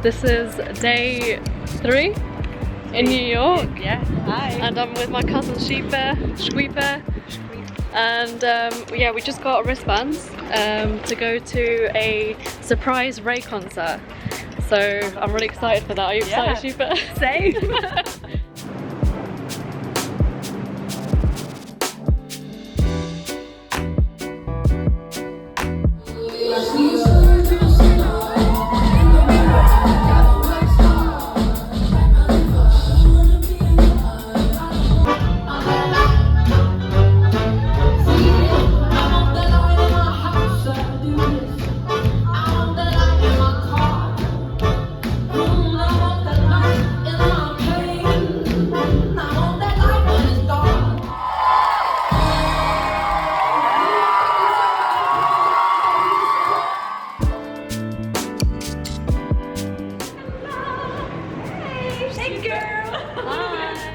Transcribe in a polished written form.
This is day 3 in New York. Yeah, hi. And I'm with my cousin Schweeper. And yeah, we just got wristbands to go to a surprise Ray concert. So I'm really excited for that. Are you excited, Schweeper? Same. Hi.